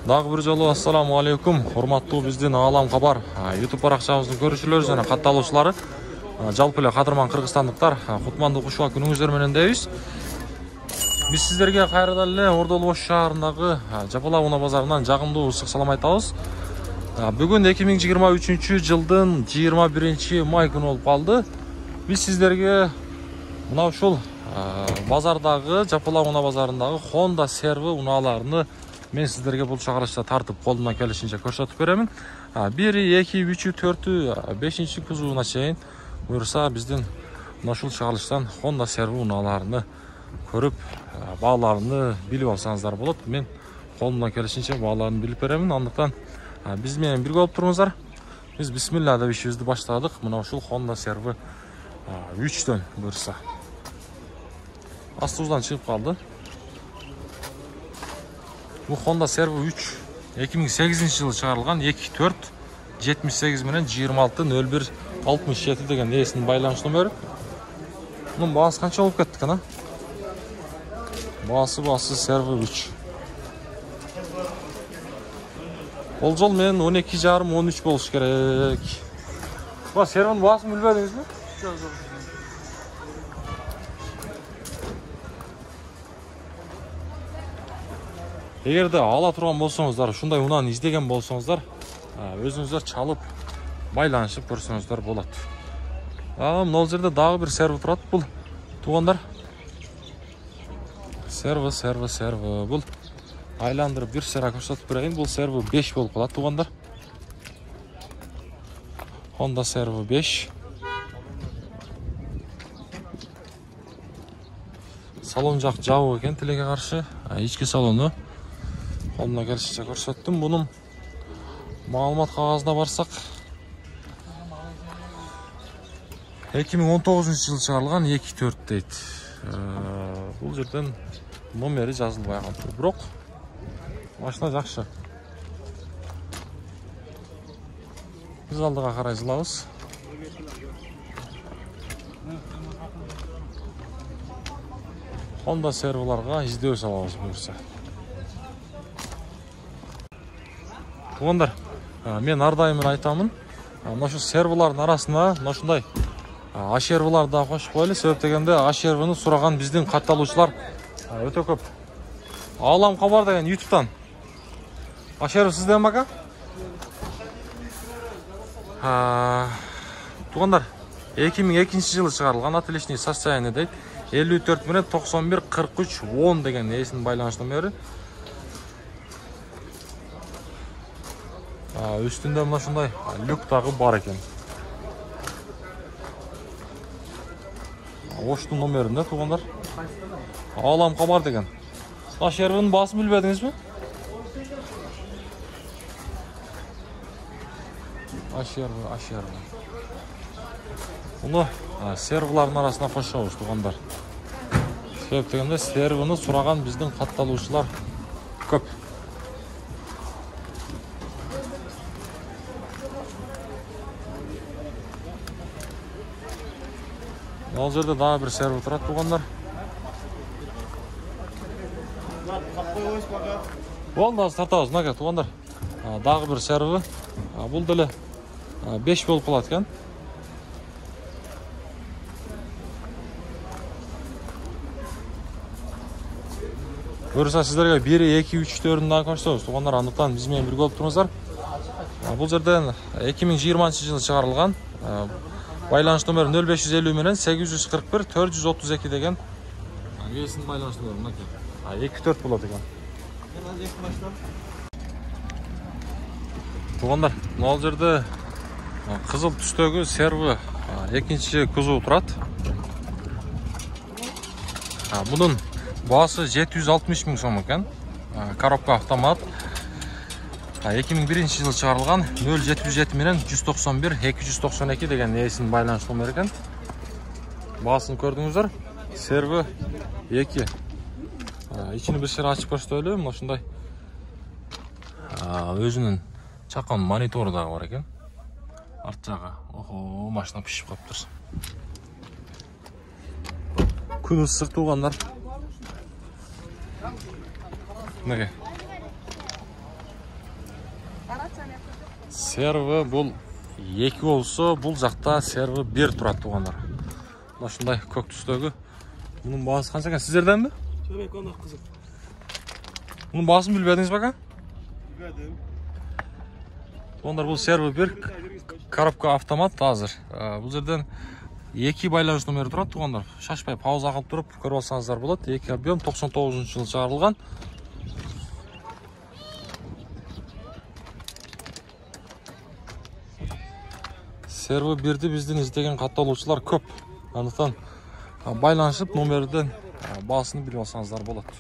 Дагы бир жолу ассаламу алейкум. Урматтуу биздин Алам Кабар YouTube баракчабыздын көрүүчүлөрү жана катталуучулары, жалпы эле кадырман кыргызстандыктар, кутмандуу кушуа күнүңүздөр менен дейбиз. Биз сиздерге кайрадан эле Ордол Ош шаарындагы Жапалак унаа базарынан жагымдуу ысык салам айтабыз. Бүгүн 2023 жылдын 21 май күнү болуп калды. Биз сиздерге мына ушул базардагы Жапалак унаа базарындагы Honda Servo унааларыны мен сиздерге бул чыгарылышта тартып колумдан келишинче көрсөтүп беремин. 1, 2, 3, 4, 5 кузуна чейин буюрса биздин мына ушул чыгарылыштан Honda Servo унааларыны көрүп, бааларыны билип алсаңыздар болот. Мен колумдан келишинче бааларын билип беремин. Андыктан биз менен бирге болуп туруңуздар. Биз бисмилла деп ишибизди баштадык. Мына ушул Honda Servo 3төн буюрса. Астыбыздан чыгып калды. Bu Honda Servo 3 2008 жылы чыгарылган 24 78 менен 26 01 67 деген несинин байланыш номери. Мунун баасы канча болуп кетти экен, а? Баасы Servo 3. Ол жол мен 12,5-13 болуш керек. Ба Servo'nун баасын билбедиңизби? Эгерде ала турган болсоңуздар, ушундай унааны издеген болсоңуздар, өзүңүздөр чалып, байланышып көрсөңүздөр болот. Мына жерде дагы бир Servo турат бул туугандар. Servo. Бул айландырып бир сера көрсөтүп берейин. Бул Servo 5 болуп калат туугандар. Honda Servo 5. Салон жак жабык экен, тилекке каршы. Ички салону колумдан келишинче көрсөттүм. Бунун маалымат кагазына барсак, 2019 жылы чыгарылган 2.4 дейт. Бул жерден номери жазылбай калды. Бирок машина жакшы. Биз алдыга карай жылабыз. Honda Servo'larга издөө салабыз буюрса. Туугандар, мен ар дайым айтамын, мына ушул Servo'лардын арасына мына ушундай Servo'ларды да кошуп коелу. Себеп дегенде Servo'ну сураган биздин катталуучулар өтө көп. Алам Кабар деген YouTube'дан. Servo сизден бака? Туугандар, 2002 жылы чыгарылган отличный состояние дейт. 54 менен 91 43 10 деген несинин байланыш номери. Үстүндө мына ушундай люк дагы бар экен. Оштун номеринде туугандар. Алам Кабар деген. Servo'нун баасын билбедиңизби? Servo. Муну Servo'лардын арасына кошобуз туугандар. Себеп дегенде Servo'ну сураган биздин катталуучулар көп. Ал жерде дагы бир Servo турат туугандар. Болду, тартабыз мага туугандар. Дагы бир Servo. Бул деле 5 болуп калат экен. Буюрса сиздерге 1, 2, 3-төрүн дагы көрсөтөбүз туугандар. Андыктан биз менен бирге болуп туруңуздар. Бул жерден 2020 жылы чыгарылган байланыш номери 0550 менен 841 432 деген несинин байланыш номери мынакей. 2.4 болот экен. Туугандар, мына жерде кызыл түстөгү Servo экинчи кузов турат. Бунун баасы 760 миң сом экен. Коробка автомат. 2001 жылы чыгарылган 077 менен 191 292 деген несинин байланыш номери экен. Баасын көрдүңүздөр. Servo 2. Ичини бир сер ачып көрсөтөлү. Мына ушундай өзүнүн чакан монитору дагы бар экен. Арт жагы. Машина пишип калыптыр. Күн ысык туугандар. Мынакей. Серві бұл 2 болса, бұл жақта серві 1 тұрады туғандар. Шындай көк түстегі. Бұның бағасы қанша екен? Сіздерден бе? Бұның бағасын білбедіңіз бе ка? Білбедім. Туғандар бұл серві 1, коробка автомат азыр. Бұл жерден 2 байланыш номері тұрады туғандар. Шашпай пауза қылып тұрып көріп алсаңыздар болады. 2 объем 99 жылы шығарылған. Серві 1-ді біздің іздеген қатталушылар көп. Андықтан байланышып номерден басыны біліп алсаңыздар болады.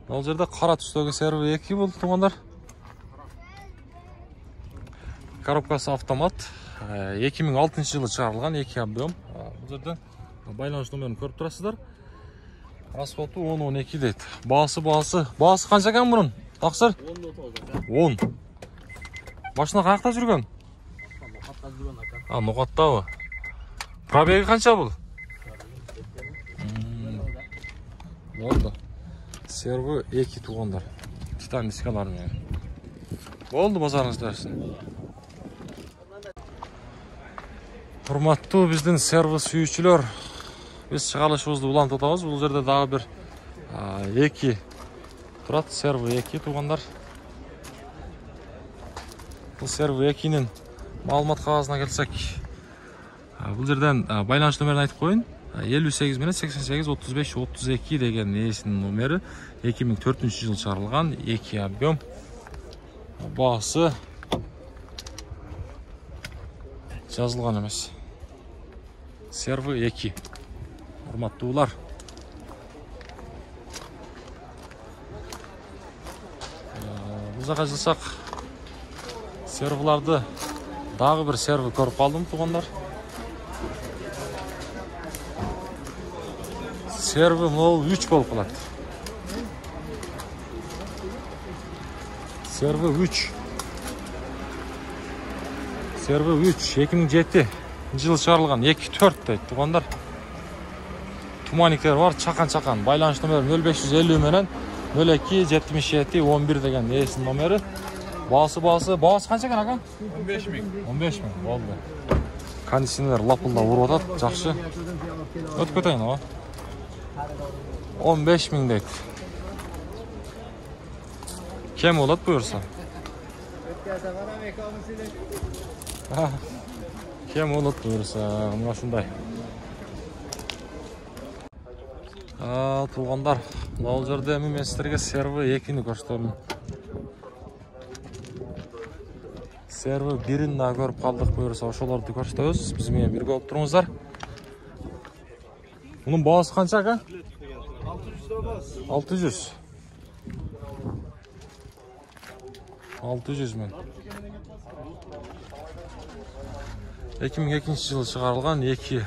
Бұл жерде қара түстегі серві 2 болды туғандар. Коробкасы автомат. 2006 жылы шығарылған 2 объем. Бұл жерден байланыш номерін көріп тұрасыздар. Расходы 10-12 дейді. Бағасы қанша екен бұрын? Тақсыр? 10. Машина қаяқта жүрген? Ноқаттауы. Пробегі қанша бұл? Болды. Серві 2 туғандар. Титан дискаларымен. Болды базарыңыз дәрсін. Құрматты біздің серві сүйішілер. Біз шығалышымызды ұлан тұтамыз. Бұл жерде дағы бір 2 тұрады. Серві 2 туғандар. Бұл серві 2-нің малымат қағазына келсек. Бұл жерден байланыш номерін айтып қойын. 58-88-35-32 деген есінің номері. 2004 жыл шығарылған 2 объем. Бағасы жазылған емес. Серві 2. Құрматтылар. Бұл жаққа жылсақ, сервіларды дағы бір серві көріп қалдым туғандар. Серві мұл 3 болып қалады. Серві 3. Серві 3. 2007 жылы шығарылған 2-4 дейді туғандар. Туманиктер бар, чақан. Байланыш номері 0550 менен 02-77-11 деген есін номері. Бағасы қанша екен аға? 15 мың. Болды. Кондиционер лапылда ұрып атады, жақсы. Өтіп кетейін аға. 15 мың дейді. Кем болады бұйырса? Кем болады бұйырса? Мұна шындай. Туғандар, бұл жерде мен сіздерге серві 2-ні көрсетемін. Серві 1-ін көріп қалдық бұйырса, ошоларды көрсетеміз. Бізмен бірге олып тұрыңыздар. Бұның бағасы қанша ка? 600. 600 мен. 2002 жылы шығарылған 2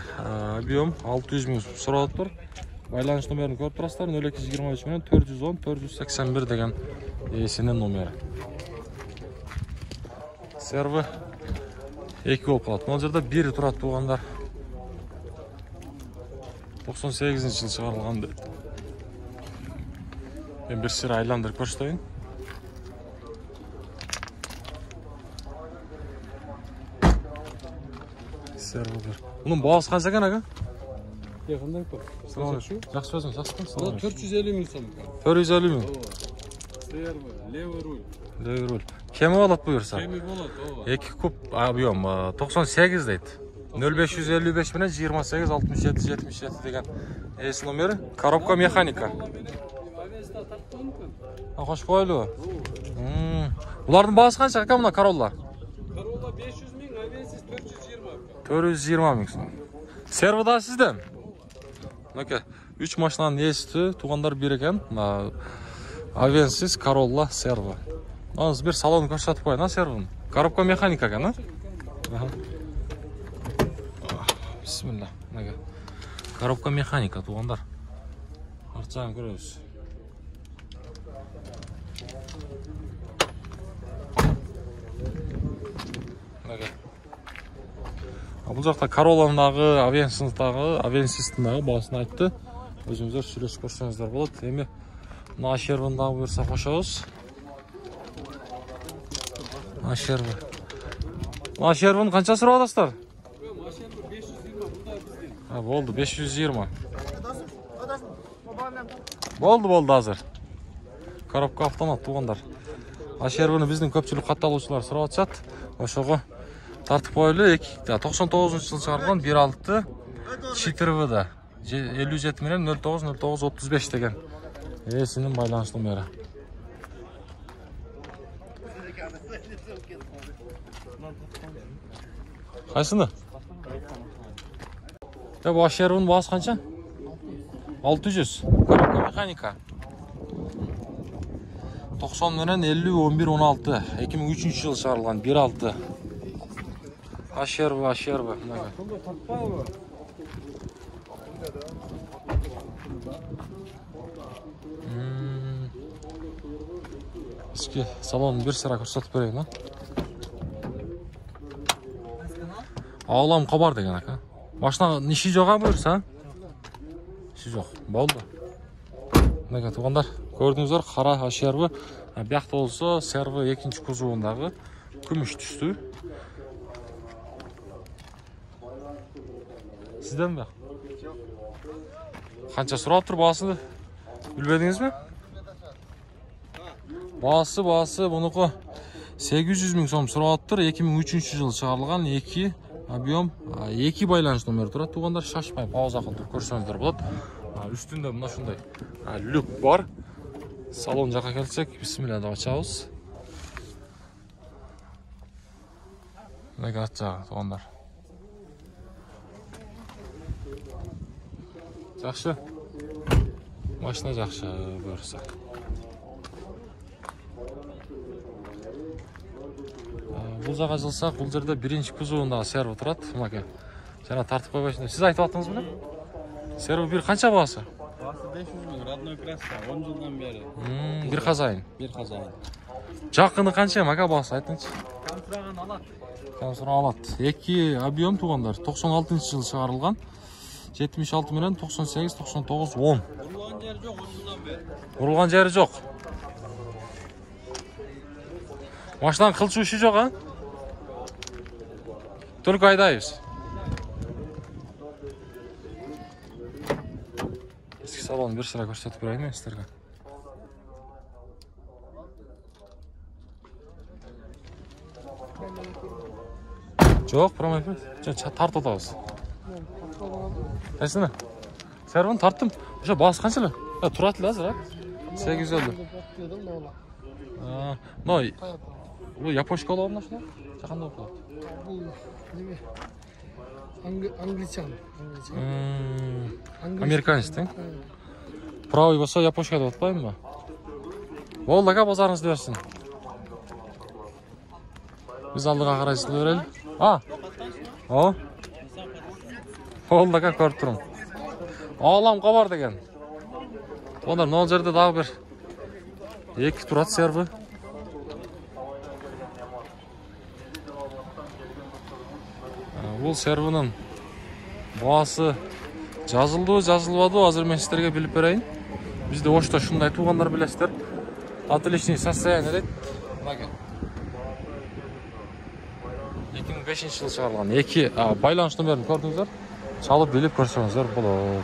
объем 600 мың сұралып тұр. Байланыш номерін көріп тұрасыздар. 0223 менен 410-481 деген есінің номері. Серві 2 болып қалады. Бұл жерде 1 тұрады туғандар. 98 жылы шығарылған дейді. Мен бір сірі айландырып көрсетейін. Серві 1. Бұның бағасы қанша екен аға? Қандай көп? Жақсы өзің, жақсы. 450 мың сом. 450 мың. Серві, левый руль. Левый руль. Кемі болады бұйырса? Кемі болады, оға. 2 куб объем 98 дейді. 0555 менен 28-67-77 деген есі номері. Коробка механика. Қош қойлы. Бұлардың бағасы қанша ақа мұна Королла? Королла 500 мың, авенсіз 420. 420 мың сом. Серві да сізден? 3 машинаның есі туғандар бір екен. Авенсіз Королла серві. Аныз бір салон көрсетіп қойын, сервін. Коробка механика екен, Бисмилlah. Коробка механика туғандар. Артсағын көріңіз. Бұл жақта Королладағы, Авенсистің басын айтты. Өзіміздер сүйлесіп көрсеңіздер болады. Еме, мына сервіндағы бұйырса қошауыз. Ашербі. Ашербіні қанша сұрап адастар? Машина 520 bunlar bizden. Болды, 520. Болды азыр. Коробка автомат туғандар. Ашербіні біздің көпчілік қатталушылар сұрап атшат. Ошоға тартып қойылы 99 жыл шығарған 1.6 читрвіді. 57 менен 09-09-35 деген. Сенің байланыш номері. Қайсыны? Bu Ашербінің бағасы қанша? 600. Коробка механика. 90 менен 50-11-16. 2003 жыл шығарылған 1.6. Ашербі. Ішкі салонын бір сыра көрсетіп берейін. Ağlam kabar деген ака. Машина ниши жоға бұйырса? Ниши жоқ. Болды. Мына туғандар, көрдіңіздер, қара Ашербі. Бияқта болса, серві екінші кузовындағы күміш түсті. Сізден бе? Қанша сұрап тұр бағасыны? Білбедіңіз бе? Бағасы бұнықы 800 000 сом сұрап тұр. 2003 жыл шығарылған 2 объем 2 байланыш номері тұрады. Туғандар шашпай пауза қылдыр көрсеңіздер болады. Үстінде мына шындай люк бар. Салон жаққа келсек, бисмилля деп açабыз. Мына газ жағы туғандар. Жақсы. Машина жақсы бұйырса. Бұл жаққа жылсақ, бұл жерде бірінші кузовындағы серві тұрады. Мұнаке. Жаңа тартып қойбайсың. Сіз айтып аттыңыз бұны? Серві бір қанша бағасы? Бағасы 500 000, родной красса, 10 жылдан бері. Bir хазайын. Жақыны қанша мака бағасы айтыңызшы? Камсыраған алады. Камсыраған алады. 2 объем туғандар. 96 жыл шығарылған. 76 менен 98, 99, 10. Ұрылған жері жоқ, 10 жылдан бері. Ұрылған жері жоқ. Машинаның қылшы үші жоқ, а? Только айдайыз. Ескі салонын бір sıra көрсетіп берейін мен сіздерге. Жоқ, промайфы. Тарт отауыз. Қайсыны? Сервін тарттым. Оша басы қаншылы? Тұратылы азыр, а? 850. Ной. Бұл япошка олауын ашына? Жақанда оқылады. Бұл неме? Англичан. Американецтің? Правый болса япошка деп отпайын ба? Ол даға базарыңызды берсін. Біз алдыға қарайсылы берелі. О? Ол даға көріп тұрым. Ağlam qabar деген. Onlar ne жерде дағы бір 2 тұрат серві. Бұл сервінің бағасы жазылды, жазылбады, азыр мен сіздерге біліп берейін. Бізде ошта шындай туғандар білесіздер. Отличный состояние дейді. 2005 жыл шығарылған 2 байланыш номерін көрдіңіздер. Çalıp bilip көрсеңіздер болады.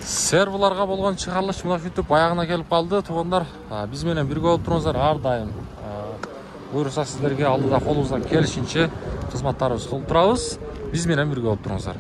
Сервіларға болған шығарылыш мұна күтіп баяғына келіп қалды. Туғандар, біз менен бірге болып тұрыңыздар ардайым. Бұйырса сіздерге алдыда қолыңыздан келішінше қызматтарымыз қылып тұрамыз. Біз менен бірге болып тұрыңыздар.